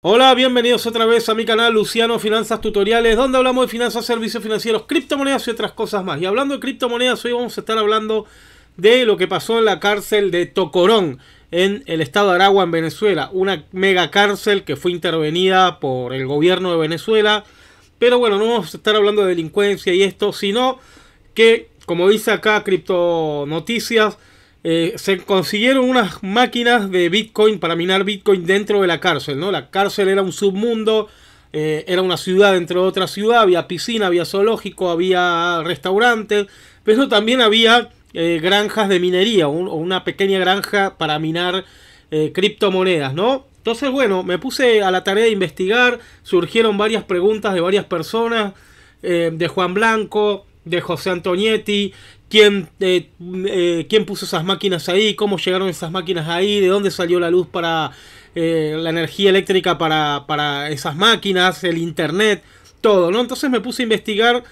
Hola, bienvenidos otra vez a mi canal Luciano Finanzas Tutoriales, donde hablamos de finanzas, servicios financieros, criptomonedas y otras cosas más. Y hablando de criptomonedas, hoy vamos a estar hablando de lo que pasó en la cárcel de Tocorón, en el estado de Aragua, en Venezuela. Una mega cárcel que fue intervenida por el gobierno de Venezuela. Pero bueno, no vamos a estar hablando de delincuencia y esto, sino que, como dice acá Cripto Noticias, se consiguieron unas máquinas de Bitcoin para minar Bitcoin dentro de la cárcel, ¿no? La cárcel era un submundo, era una ciudad dentro de otra ciudad, había piscina, había zoológico, había restaurantes, pero también había granjas de minería, o una pequeña granja para minar criptomonedas, ¿no? Entonces, bueno, me puse a la tarea de investigar, surgieron varias preguntas de varias personas, de Juan Blanco, de José Antonietti, ¿quién puso esas máquinas ahí? ¿Cómo llegaron esas máquinas ahí? ¿De dónde salió la luz para la energía eléctrica para esas máquinas? El internet, todo, ¿no? Entonces me puse a investigar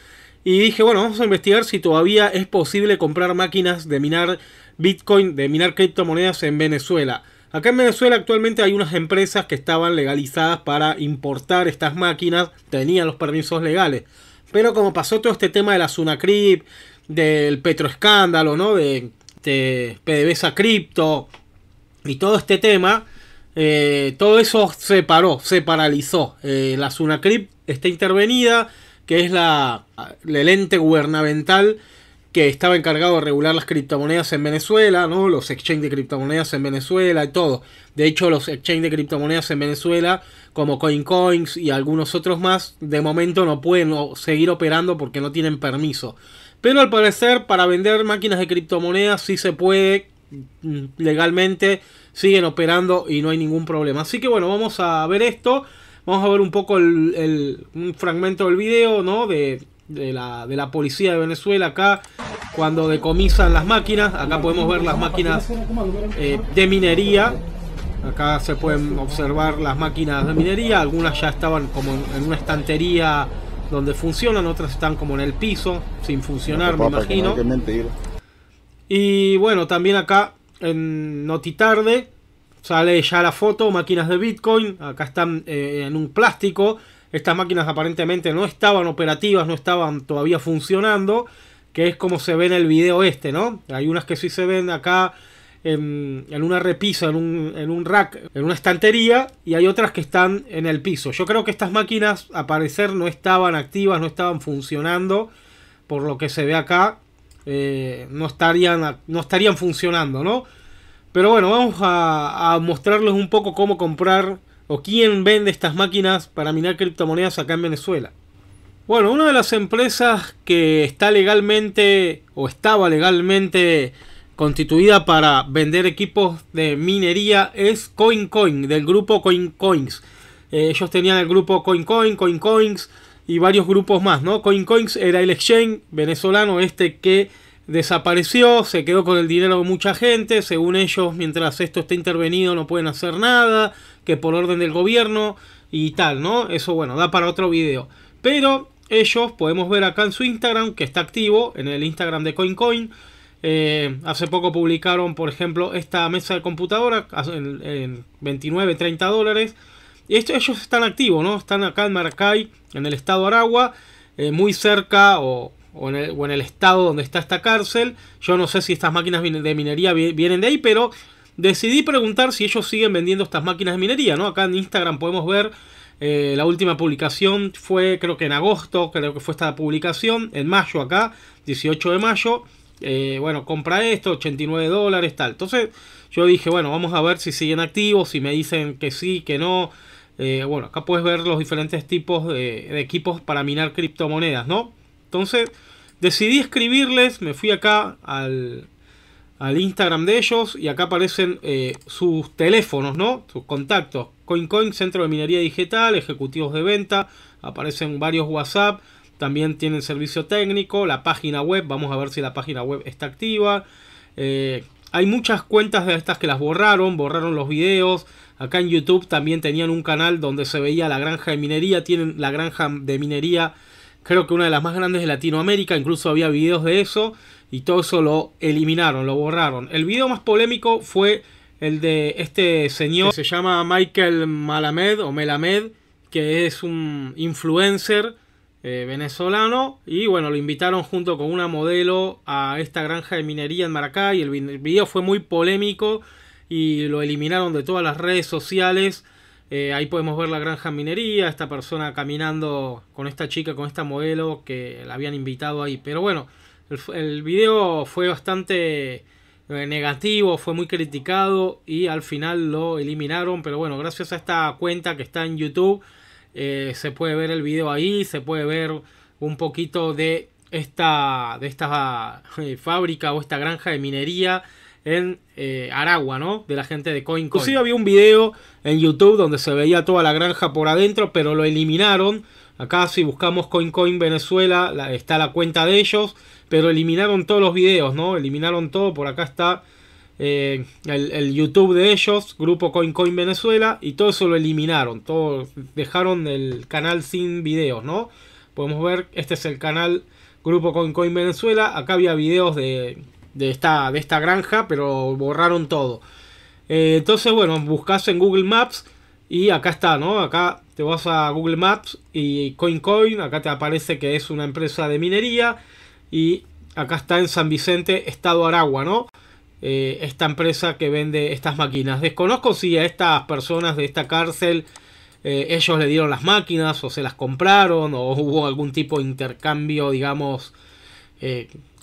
y dije, bueno, vamos a investigar si todavía es posible comprar máquinas de minar Bitcoin, de minar criptomonedas en Venezuela. Acá en Venezuela actualmente hay unas empresas que estaban legalizadas para importar estas máquinas, tenían los permisos legales. Pero como pasó todo este tema de la Sunacrip, del petroescándalo, ¿no? De PDVSA Cripto y todo este tema, todo eso se paró, se paralizó. La Sunacrip está intervenida, que es el ente gubernamental que estaba encargado de regular las criptomonedas en Venezuela, ¿no? Los exchanges de criptomonedas en Venezuela y todo. De hecho, los exchanges de criptomonedas en Venezuela, como CoinCoins y algunos otros más, de momento no pueden seguir operando porque no tienen permiso. Pero al parecer, para vender máquinas de criptomonedas sí se puede, legalmente siguen operando y no hay ningún problema. Así que bueno, vamos a ver esto. Vamos a ver un poco un fragmento del video, ¿no? De la policía de Venezuela acá, cuando decomisan las máquinas. Acá podemos ver las máquinas de minería. Acá se pueden observar las máquinas de minería. Algunas ya estaban como en una estantería donde funcionan, otras están como en el piso sin funcionar, me imagino. Y bueno, también acá en Notitarde sale ya la foto, máquinas de Bitcoin. Acá están en un plástico. Estas máquinas aparentemente no estaban operativas, no estaban todavía funcionando, que es como se ve en el video este, ¿no? Hay unas que sí se ven acá en una repisa, en un rack, en una estantería, y hay otras que están en el piso. Yo creo que estas máquinas, a parecer, no estaban activas, no estaban funcionando, por lo que se ve acá, no estarían funcionando, ¿no? Pero bueno, vamos a mostrarles un poco cómo comprar o quién vende estas máquinas para minar criptomonedas acá en Venezuela. Bueno, una de las empresas que está legalmente o estaba legalmente constituida para vender equipos de minería es CoinCoin, del grupo CoinCoins. Ellos tenían el grupo CoinCoins y varios grupos más, ¿no? CoinCoins era el exchange venezolano que desapareció, se quedó con el dinero de mucha gente. Según ellos, mientras esto esté intervenido no pueden hacer nada, que por orden del gobierno y tal, ¿no? Eso, bueno, da para otro video. Pero ellos, podemos ver acá en su Instagram, que está activo, en el Instagram de CoinCoin. Hace poco publicaron, por ejemplo, esta mesa de computadora en 29, 30 dólares. Y ellos están activos, ¿no? Están acá en Maracay, en el estado de Aragua, muy cerca o en el estado donde está esta cárcel. Yo no sé si estas máquinas de minería vienen de ahí, pero decidí preguntar si ellos siguen vendiendo estas máquinas de minería, ¿no? Acá en Instagram podemos ver la última publicación fue, creo que en agosto, creo que fue esta publicación, en mayo acá, 18 de mayo. Bueno, compra esto, 89 dólares, tal. Entonces yo dije, bueno, vamos a ver si siguen activos, si me dicen que sí, que no. Bueno, acá puedes ver los diferentes tipos de equipos para minar criptomonedas, ¿no? Entonces decidí escribirles, me fui acá al Instagram de ellos y acá aparecen sus teléfonos, ¿no? Sus contactos. CoinCoin, Centro de Minería Digital, ejecutivos de venta, aparecen varios WhatsApp, también tienen servicio técnico, la página web, vamos a ver si la página web está activa. Hay muchas cuentas de estas que las borraron los videos. Acá en YouTube también tenían un canal donde se veía la granja de minería, tienen la granja de minería, creo que una de las más grandes de Latinoamérica, incluso había videos de eso, y todo eso lo eliminaron, lo borraron. El video más polémico fue el de este señor que se llama Michael Malamed o Melamed, que es un influencer venezolano, y bueno, lo invitaron junto con una modelo a esta granja de minería en Maracay. El video fue muy polémico y lo eliminaron de todas las redes sociales. Ahí podemos ver la granja en minería, esta persona caminando con esta chica, con esta modelo que la habían invitado ahí. Pero bueno, el video fue bastante negativo, fue muy criticado y al final lo eliminaron. Pero bueno, gracias a esta cuenta que está en YouTube, se puede ver el video ahí, se puede ver un poquito de esta fábrica o esta granja de minería en Aragua, ¿no? De la gente de CoinCoin. Inclusive había un video en YouTube donde se veía toda la granja por adentro, pero lo eliminaron. Acá si buscamos CoinCoin Venezuela, está la cuenta de ellos, pero eliminaron todos los videos, ¿no? Eliminaron todo. Por acá está el YouTube de ellos, Grupo CoinCoin Venezuela, y todo eso lo eliminaron. Todo, dejaron el canal sin videos, ¿no? Podemos ver, este es el canal Grupo CoinCoin Venezuela. Acá había videos de esta granja, pero borraron todo. Entonces, bueno, buscas en Google Maps y acá está, ¿no? Acá te vas a Google Maps y CoinCoin, acá te aparece que es una empresa de minería, y acá está en San Vicente, estado Aragua, ¿no? Esta empresa que vende estas máquinas. Desconozco si a estas personas de esta cárcel ellos le dieron las máquinas o se las compraron, o hubo algún tipo de intercambio, digamos,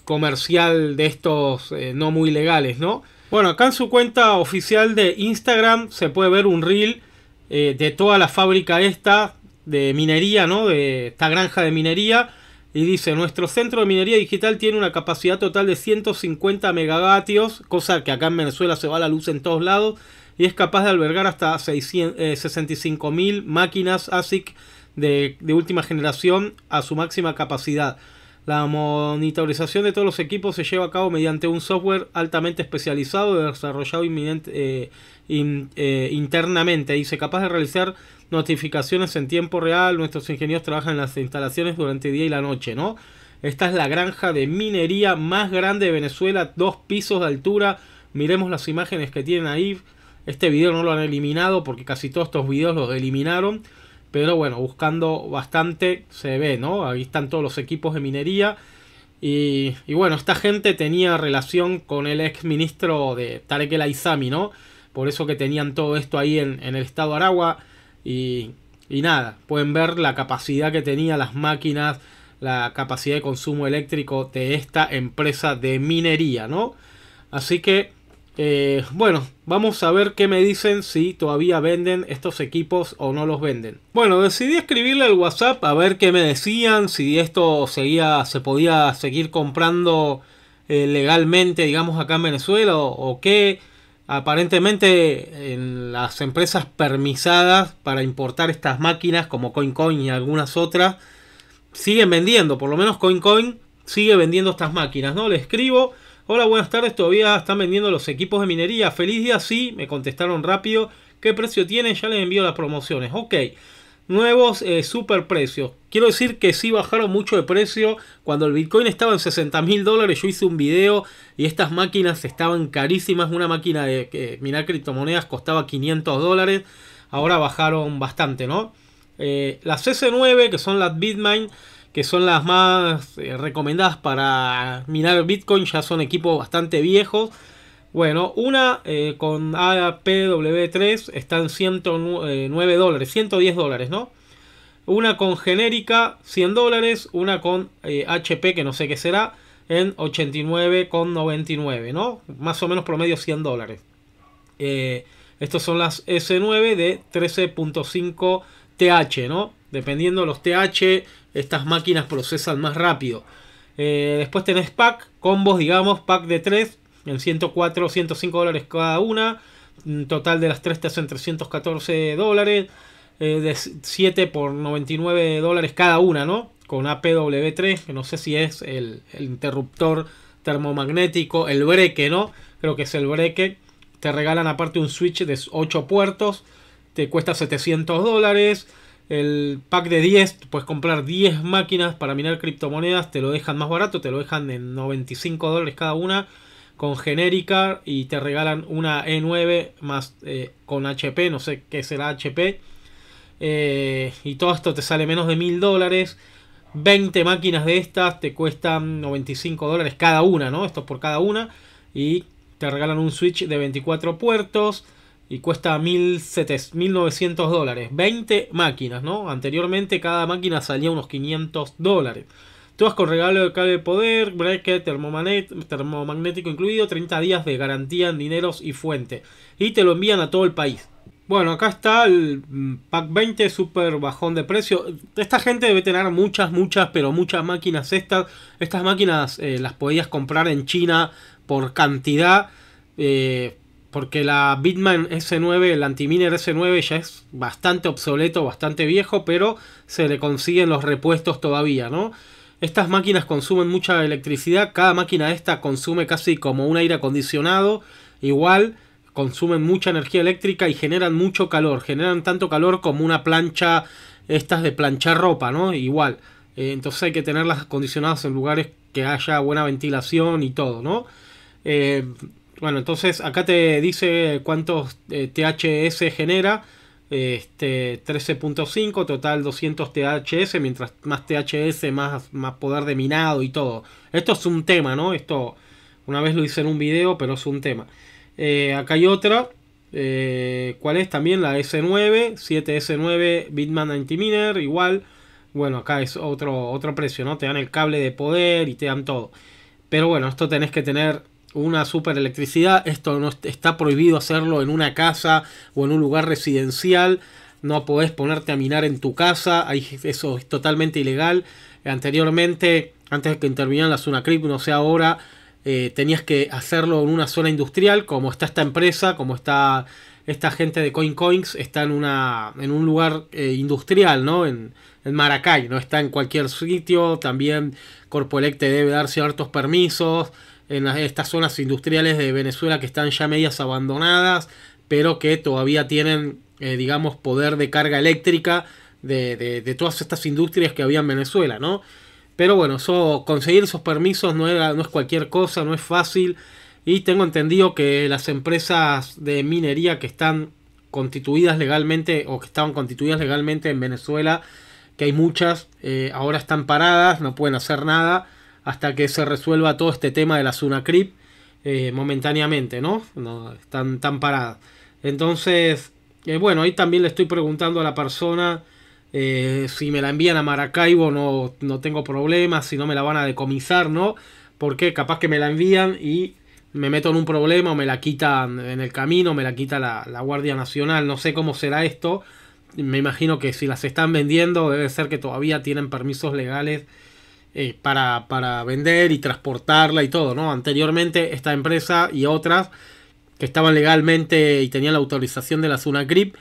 comercial de estos no muy legales, ¿no? Bueno, acá en su cuenta oficial de Instagram se puede ver un reel de toda la fábrica esta de minería, ¿no? De esta granja de minería. Y dice, nuestro centro de minería digital tiene una capacidad total de 150 megavatios, cosa que acá en Venezuela se va la luz en todos lados, y es capaz de albergar hasta 65.000 máquinas ASIC de última generación a su máxima capacidad. La monitorización de todos los equipos se lleva a cabo mediante un software altamente especializado desarrollado internamente. Dice, capaz de realizar notificaciones en tiempo real. Nuestros ingenieros trabajan en las instalaciones durante el día y la noche, ¿no? Esta es la granja de minería más grande de Venezuela, 2 pisos de altura. Miremos las imágenes que tienen ahí. Este video no lo han eliminado porque casi todos estos videos los eliminaron. Pero bueno, buscando bastante se ve, ¿no? Ahí están todos los equipos de minería. Y bueno, esta gente tenía relación con el ex ministro de Tarek El Aizami, ¿no? Por eso que tenían todo esto ahí en el estado de Aragua. Y nada, pueden ver la capacidad que tenía las máquinas, la capacidad de consumo eléctrico de esta empresa de minería, ¿no? Así que, bueno, vamos a ver qué me dicen si todavía venden estos equipos o no los venden. Bueno, decidí escribirle al WhatsApp a ver qué me decían, si esto se podía seguir comprando legalmente, digamos, acá en Venezuela o qué. Aparentemente en las empresas permisadas para importar estas máquinas como CoinCoin y algunas otras siguen vendiendo, por lo menos CoinCoin sigue vendiendo estas máquinas, ¿no? Le escribo, hola, buenas tardes, todavía están vendiendo los equipos de minería, feliz día, sí, me contestaron rápido, ¿qué precio tienen? Ya les envío las promociones, ok. Nuevos super precios. Quiero decir que sí bajaron mucho de precio. Cuando el Bitcoin estaba en $60.000, yo hice un video y estas máquinas estaban carísimas. Una máquina de minar criptomonedas costaba $500. Ahora bajaron bastante, ¿no? Las S9, que son las Bitmain, que son las más recomendadas para minar Bitcoin, ya son equipos bastante viejos. Bueno, una con APW3 está en $109, $110, ¿no? Una con genérica, $100. Una con HP, que no sé qué será, en 89,99, ¿no? Más o menos promedio $100. Estos son las S9 de 13.5 TH, ¿no? Dependiendo de los TH, estas máquinas procesan más rápido. Después tenés pack, combos, digamos, pack de 3. En $104, $105 cada una. Total de las 3 te hacen $314. De 7 por $99 cada una, ¿no? Con APW3, que no sé si es el interruptor termomagnético, el breque, ¿no? Creo que es el breque. Te regalan aparte un switch de 8 puertos. Te cuesta $700. El pack de 10, puedes comprar 10 máquinas para minar criptomonedas. Te lo dejan más barato, te lo dejan en $95 cada una. con genérica y te regalan una E9 más con HP, no sé qué será HP. Y todo esto te sale menos de $1000. 20 máquinas de estas te cuestan $95 cada una, ¿no? Esto es por cada una. Y te regalan un Switch de 24 puertos y cuesta $1900. 20 máquinas, ¿no? Anteriormente cada máquina salía unos $500. Todas con regalo de cable de poder, bracket, termomagnético incluido, 30 días de garantía en dineros y fuente. Y te lo envían a todo el país. Bueno, acá está el pack 20, super bajón de precio. Esta gente debe tener muchas máquinas estas. Estas máquinas las podías comprar en China por cantidad. Porque la Bitman S9, el Antiminer S9 ya es bastante obsoleto, bastante viejo, pero se le consiguen los repuestos todavía, ¿no? Estas máquinas consumen mucha electricidad. Cada máquina esta consume casi como un aire acondicionado. Igual consumen mucha energía eléctrica y generan mucho calor. Generan tanto calor como una plancha, estas de planchar ropa, ¿no? Igual. Entonces hay que tenerlas acondicionadas en lugares que haya buena ventilación y todo, ¿no? Bueno, entonces acá te dice cuántos THS genera. 13.5, total 200 THS, mientras más THS, más poder de minado y todo. Esto es un tema, ¿no? Esto una vez lo hice en un video, pero es un tema. Acá hay otra, ¿cuál es? También la S9, 7S9 Bitman Antiminer, igual. Bueno, acá es otro precio, ¿no? Te dan el cable de poder y te dan todo. Pero bueno, esto tenés que tener una super electricidad. Esto no está prohibido hacerlo en una casa o en un lugar residencial. No podés ponerte a minar en tu casa. Eso es totalmente ilegal. Anteriormente, antes de que intervinieran la SUNACRIP, no sé ahora, tenías que hacerlo en una zona industrial, como está esta empresa, como está esta gente de CoinCoins, está en un lugar industrial, ¿no? En Maracay, no está en cualquier sitio. También Corpoelec te debe dar ciertos permisos en estas zonas industriales de Venezuela que están ya medias abandonadas, pero que todavía tienen, digamos, poder de carga eléctrica de todas estas industrias que había en Venezuela, ¿no? Pero bueno, conseguir esos permisos no es cualquier cosa, no es fácil. Y tengo entendido que las empresas de minería que están constituidas legalmente o que estaban constituidas legalmente en Venezuela, que hay muchas, ahora están paradas, no pueden hacer nada hasta que se resuelva todo este tema de la SUNACRIP momentáneamente, ¿no? No están paradas. Entonces, bueno, ahí también le estoy preguntando a la persona si me la envían a Maracaibo, no tengo problemas, si no me la van a decomisar, ¿no? Porque capaz que me la envían y me meto en un problema o me la quitan en el camino, me la quita la Guardia Nacional, no sé cómo será esto. Me imagino que si las están vendiendo debe ser que todavía tienen permisos legales para vender y transportarla y todo, ¿no? Anteriormente esta empresa y otras que estaban legalmente y tenían la autorización de la SUNACRIP,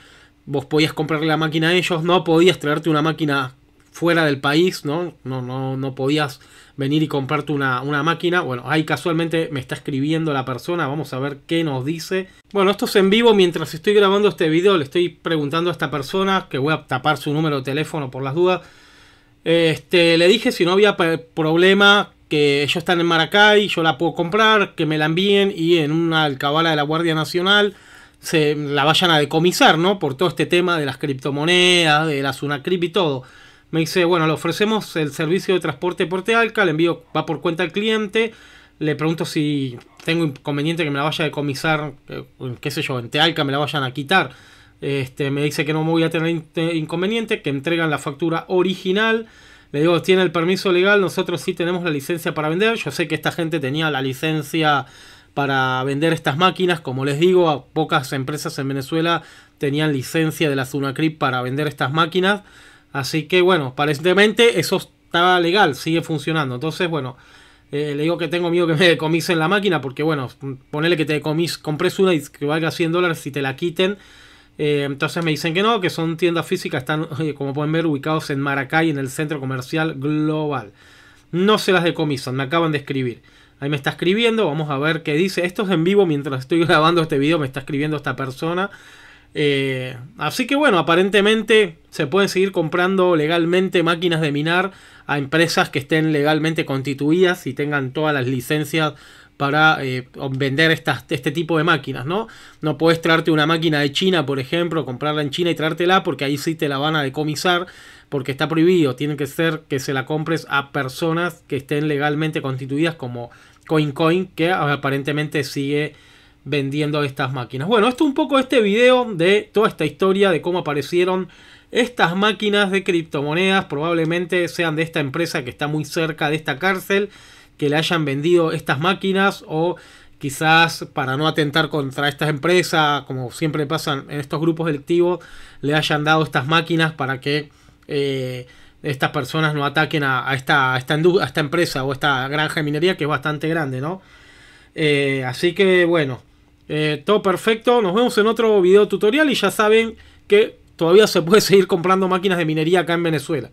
vos podías comprarle la máquina a ellos, no podías traerte una máquina fuera del país, ¿no? No podías venir y comprarte una máquina. Bueno, ahí casualmente me está escribiendo la persona, vamos a ver qué nos dice. Bueno, esto es en vivo, mientras estoy grabando este video le estoy preguntando a esta persona, que voy a tapar su número de teléfono por las dudas. Le dije si no había problema, que ellos están en Maracay, yo la puedo comprar, que me la envíen y en una alcabala de la Guardia Nacional se la vayan a decomisar, ¿no? Por todo este tema de las criptomonedas, de la SUNACRIP y todo. Me dice, bueno, le ofrecemos el servicio de transporte Portealca, el envío va por cuenta del cliente. Le pregunto si tengo inconveniente que me la vaya a decomisar, qué sé yo, en Tealca me la vayan a quitar. Me dice que no me voy a tener inconveniente, que entregan la factura original. Le digo, tiene el permiso legal, nosotros sí tenemos la licencia para vender. Yo sé que esta gente tenía la licencia para vender estas máquinas. Como les digo, pocas empresas en Venezuela tenían licencia de la SUNACRIP para vender estas máquinas. Así que bueno, aparentemente eso estaba legal, sigue funcionando. Entonces bueno, le digo que tengo miedo que me decomisen la máquina, porque bueno, ponele que compres una y que valga $100 y te la quiten. Entonces me dicen que no, que son tiendas físicas, están, como pueden ver, ubicados en Maracay, en el Centro Comercial Global. No se las decomisan, me acaban de escribir. Ahí me está escribiendo, vamos a ver qué dice. Esto es en vivo, mientras estoy grabando este video me está escribiendo esta persona. Así que bueno, aparentemente se pueden seguir comprando legalmente máquinas de minar a empresas que estén legalmente constituidas y tengan todas las licencias para vender este tipo de máquinas, ¿no? No podés traerte una máquina de China, por ejemplo, comprarla en China y traértela, porque ahí sí te la van a decomisar, porque está prohibido. Tiene que ser que se la compres a personas que estén legalmente constituidas, como CoinCoin, que aparentemente sigue vendiendo estas máquinas. Bueno, esto es un poco este video de toda esta historia de cómo aparecieron estas máquinas de criptomonedas. Probablemente sean de esta empresa que está muy cerca de esta cárcel, que le hayan vendido estas máquinas, o quizás para no atentar contra estas empresas, como siempre pasa en estos grupos delictivos, le hayan dado estas máquinas para que estas personas no ataquen a esta empresa o esta granja de minería, que es bastante grande, ¿no? Así que bueno, todo perfecto. Nos vemos en otro video tutorial y ya saben que todavía se puede seguir comprando máquinas de minería acá en Venezuela.